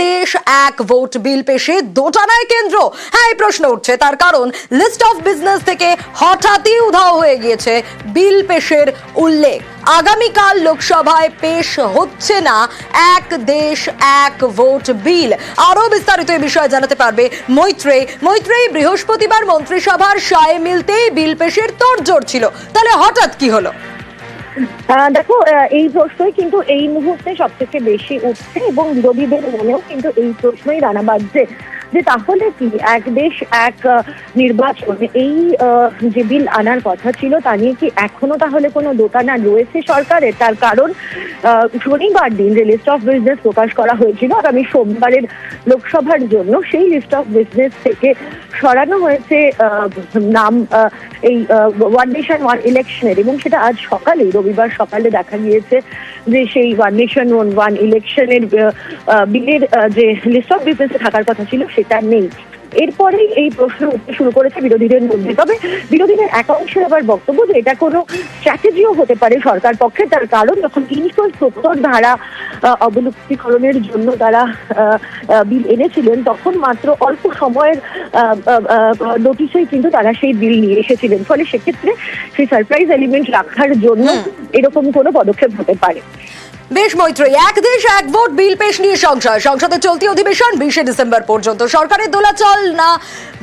দেশ এক ভোট বিল পেশে দোটানায় কেন্দ্র। হ্যাঁ, এই প্রশ্ন উঠছে, তার কারণ লিস্ট অফ বিজনেস থেকে হঠাৎই উধাও হয়ে গিয়েছে বিল পেশের উল্লেখ। আগামীকাল লোকসভায় পেশ হচ্ছে না এক দেশ এক ভোট বিল। আরো বিস্তারিত এই বিষয়ে জানাতে পারবে মৈত্রেয়ী। বৃহস্পতিবার মন্ত্রিসভার সায় মিলতেই বিল পেশের তোড়জোড় ছিল, তাহলে হঠাৎ কি হলো? দেখো, এই প্রশ্নই কিন্তু এই মুহূর্তে সব থেকে বেশি উঠছে এবং বিরোধীদের মনেও কিন্তু এই প্রশ্নই দানা বাজছে যে তাহলে কি এক দেশ এক নির্বাচন এই যে বিল আনার কথা ছিল তা নিয়ে কি এখনো তাহলে কোনো দোটানা রয়েছে সরকারের? তার কারণ শনিবার দিন যে লিস্ট অফ বিজনেস প্রকাশ করা হয়েছিল আগামী সোমবারের লোকসভার জন্য, সেই লিস্ট অফ বিজনেস থেকে সরানো হয়েছে নাম এই ওয়ান নেশন ওয়ান ইলেকশনের, এবং সেটা আজ সকালে রবিবার সকালে দেখা গিয়েছে যে সেই ওয়ান নেশন ওয়ান ইলেকশনের বিলের যে লিস্ট অফ বিজনেসে থাকার কথা ছিল সেটা নেই। এরপরেই এই প্রশ্ন উঠতে শুরু করেছে বিরোধীদের মধ্যে। তবে বিরোধীদের একাংশের আবার বক্তব্য যে এটা কোনো স্ট্র্যাটেজিও হতে পারে সরকার পক্ষে, তার কারণ যখন ৩৭০ ধারা অবলুপ্তিকরণের জন্য তারা বিল এনেছিলেন তখন মাত্র অল্প সময়ের নোটিশেই কিন্তু তারা সেই বিল নিয়ে এসেছিলেন, ফলে সেক্ষেত্রে সেই সারপ্রাইজ এলিমেন্ট রাখার জন্য এরকম কোনো পদক্ষেপ হতে পারে। বেশ মৈত্রেয়ী, এক দেশ এক ভোট বিল পেশ নিয়ে সংসদের চলতি অধিবেশন ২০ ডিসেম্বর পর্যন্ত। সরকারের দোলাচল না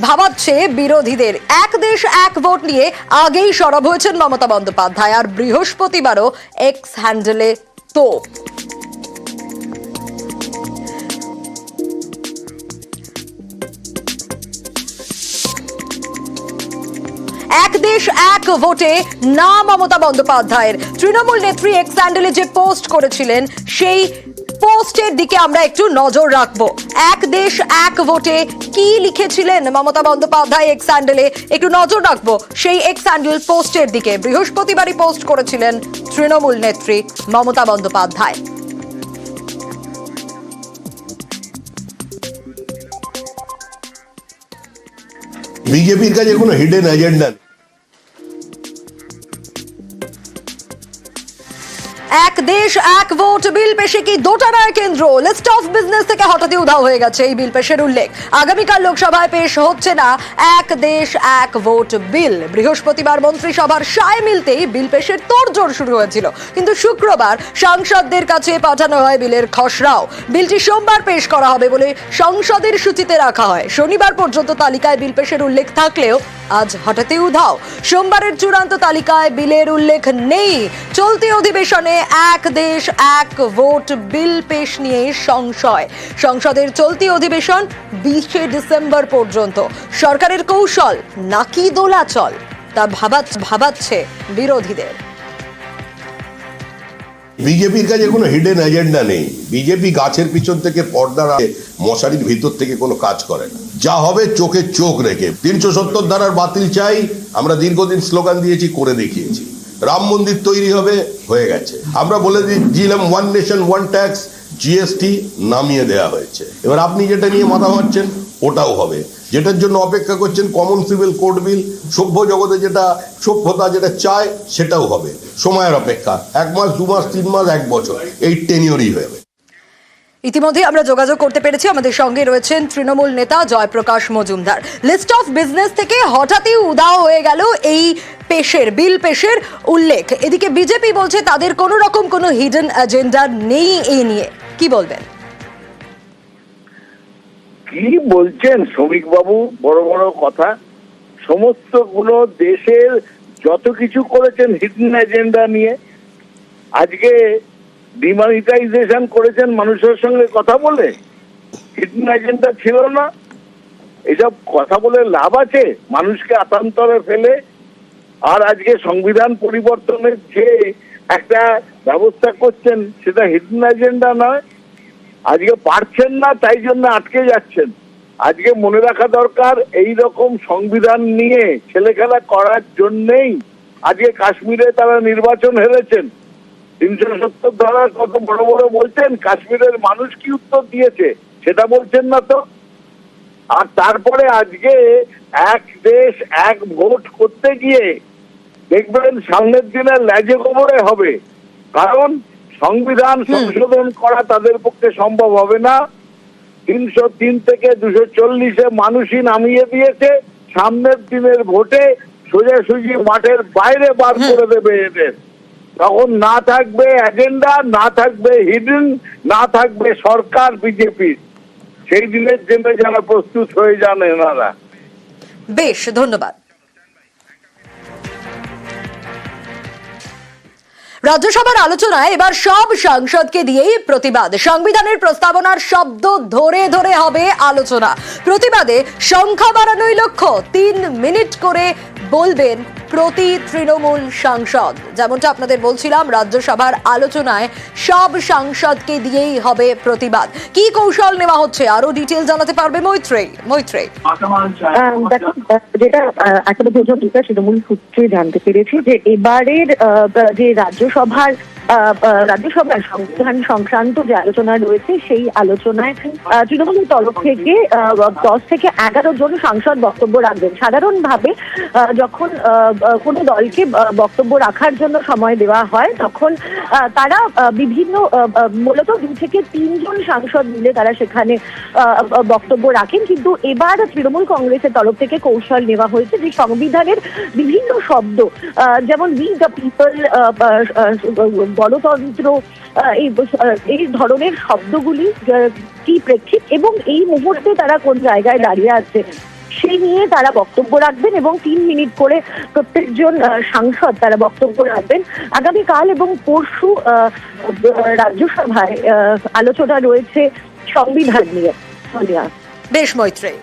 ভাবাচ্ছে বিরোধীদের। এক দেশ এক ভোট নিয়ে আগেই সরব হয়েছেন মমতা বন্দ্যোপাধ্যায়, আর বৃহস্পতিবারও এক্স হ্যান্ডেলে তোপ। এক দেশ এক ভোটে না মমতা বন্দ্যোপাধ্যায়ের। তৃণমূল নেত্রী এক্স হ্যান্ডেলে যে পোস্ট করেছিলেন সেই পোস্টের দিকে আমরা একটু নজর রাখবো। এক দেশ এক ভোটে কি লিখেছিলেন মমতা বন্দ্যোপাধ্যায় এক্স হ্যান্ডেলে, একটু নজর রাখবো সেই এক্স হ্যান্ডেল পোস্টের দিকে। বৃহস্পতিবারই পোস্ট করেছিলেন তৃণমূল নেত্রী মমতা বন্দ্যোপাধ্যায়। বিজেপির কাছে কোনো হিডেন এজেন্ডা নেই। এক দেশ এক ভোট বিল পেশে কি দোটানায় কেন্দ্র? লিস্ট অফ বিজনেস থেকে হঠাৎই উধাও হয়ে গেছে এই বিল পেশের উল্লেখ। আগামীকাল লোকসভায় পেশ হচ্ছে না এক দেশ এক ভোট বিল। বৃহস্পতিবার মন্ত্রিসভার সায় মিলতেই বিল পেশের তোড়জোড় শুরু হয়েছিল, কিন্তু শুক্রবার সাংসদদের কাছে পাঠানো হয় বিলের খসড়াও। বিলটি সোমবার পেশ করা হবে বলে সংসদের সূচিতে রাখা হয়। শনিবার পর্যন্ত তালিকায় বিল পেশের উল্লেখ থাকলেও আজ হঠাৎই উধাও। সোমবারের চূড়ান্ত তালিকায় বিলের উল্লেখ নেই। চলতি অধিবেশনে এক দেশ এক ভোট বিল পেশ নিয়ে সংশয়। সংসদের চলতি অধিবেশন ২০ ডিসেম্বর পর্যন্ত। সরকারের কৌশল নাকি দোলাচল, তা ভাবাচ্ছে বিরোধীদের। বিজেপির কাছে কোনো হিডেন এজেন্ডা নেই। বিজেপি গাছের পিছন থেকে পর্দার মশারির ভিতর থেকে কোনো কাজ করে না। যা হবে চোখে চোখ রেখে। ৩৭০ ধারার বাতিল চাই, আমরা দীর্ঘদিন স্লোগান দিয়েছি, করে দেখিয়েছি। রাম মন্দির তৈরি হবে, হয়ে গেছে। আমরা বলে দিয়েছিলাম one nation one tax, GST নামিয়ে দেওয়া হয়েছে। এবার আপনি যেটা নিয়ে মাথা মারছেন ওটাও হবে। যেটার জন্য অপেক্ষা করছেন কমন সিভিল কোড বিল, সভ্য জগতে যেটা সভ্যতা যেটা চায় সেটাও হবে। সময়ের অপেক্ষা, ১ মাস ২ মাস ৩ মাস ১ বছর, এই টেনিয়রই হবে। ইতিমধ্যে আমরা যোগাযোগ করতে পেরেছি, আমাদের সঙ্গে রয়েছেন তৃণমূল নেতা Joyprakash Majumdar. List of business থেকে হঠাৎই উধাও হয়ে গেল এই বিল পেশের উল্লেখ। এদিকে বিজেপি বলছে তাদের কোনো রকম কোনো হিডেন এজেন্ডা নেই এই নিয়ে, কি বলবেন? কি বলছেন শ্রমিক বাবু, বড় বড় কথা। সমস্ত গুলো দেশের যত কিছু করেছেন হিডেন এজেন্ডা নিয়ে। আজকে ডিমনিটাইজেশন করেছেন মানুষের সঙ্গে কথা বলে, হিডেন এজেন্ডা ছিল না। এসব কথা বলে লাভ আছে? মানুষকে আতান্তরে ফেলে। আর আজকে সংবিধান পরিবর্তনের যে একটা ব্যবস্থা করছেন সেটা হিডেন এজেন্ডা নয়। আজকে পারছেন না তাই জন্য আটকে যাচ্ছেন। আজকে মনে রাখা দরকার এই রকম সংবিধান নিয়ে ছেলেখেলা করার জন্যেই আজকে কাশ্মীরে তারা নির্বাচন হেরেছেন। ৩৭০ ধারার কত বড় বড় বলছেন, কাশ্মীরের মানুষ কি উত্তর দিয়েছে সেটা বলছেন না তো। আর তারপরে আজকে এক দেশ এক ভোট করতে গিয়ে দেখবেন সামনের দিনে ল্যাজে গোবরে হবে। কারণ সংবিধান সংশোধন করা তাদের পক্ষে সম্ভব হবে না। 303 থেকে 240-এ মানুষই নামিয়ে দিয়েছে। সামনের দিনের ভোটে সোজাসুজি মাঠের বাইরে বার করে দেবে এদের। তখন না থাকবে এজেন্ডা, না থাকবে হিডেন, না থাকবে সরকার বিজেপির। সেই দিনের জন্য যারা প্রস্তুত হয়ে যান এনারা। বেশ, ধন্যবাদ। রাজ্যসভার আলোচনায় এবার সব সাংসদকে দিয়েই প্রতিবাদ। সংবিধানের প্রস্তাবনার শব্দ ধরে ধরে হবে আলোচনা। প্রতিবাদে সংখ্যা বাড়ানোই লক্ষ্য। 3 মিনিট করে বলবেন প্রতি তৃণমূল সাংসদ। যেমনটা আপনাদের বলছিলাম, রাজ্যসভার আলোচনায় সব সাংসদকে দিয়েই হবে প্রতিবাদ। কি কৌশল নেওয়া হচ্ছে আরো ডিটেল জানাতে পারবে মৈত্রেয়ী। দেখো, যেটা এখনো পর্যন্ত তৃণমূল সূত্রে জানতে পেরেছি যে এবারের যে রাজ্যসভার সংবিধান সংক্রান্ত যে আলোচনা রয়েছে, সেই আলোচনায় তৃণমূলের তরফ থেকে 10 থেকে 11 জন সাংসদ বক্তব্য রাখবেন। সাধারণভাবে যখন কোনো দলকে বক্তব্য রাখার জন্য সময় দেওয়া হয়, তখন তারা বিভিন্ন মূলত 2 থেকে 3 জন সাংসদ মিলে তারা সেখানে বক্তব্য রাখেন। কিন্তু এবার তৃণমূল কংগ্রেসের তরফ থেকে কৌশল নেওয়া হয়েছে যে সংবিধানের বিভিন্ন শব্দ, যেমন উই দ্য পিপল, গণতন্ত্র, এই ধরনের শব্দগুলি কি প্রেক্ষিত এবং এই মুহূর্তে তারা কোন জায়গায় দাঁড়িয়ে আছে সেই নিয়ে তারা বক্তব্য রাখবেন এবং 3 মিনিট করে প্রত্যেকজন সাংসদ তারা বক্তব্য রাখবেন। আগামীকাল এবং পরশু রাজ্যসভায় আলোচনা রয়েছে সংবিধান নিয়ে। বেশ মৈত্রেয়ী।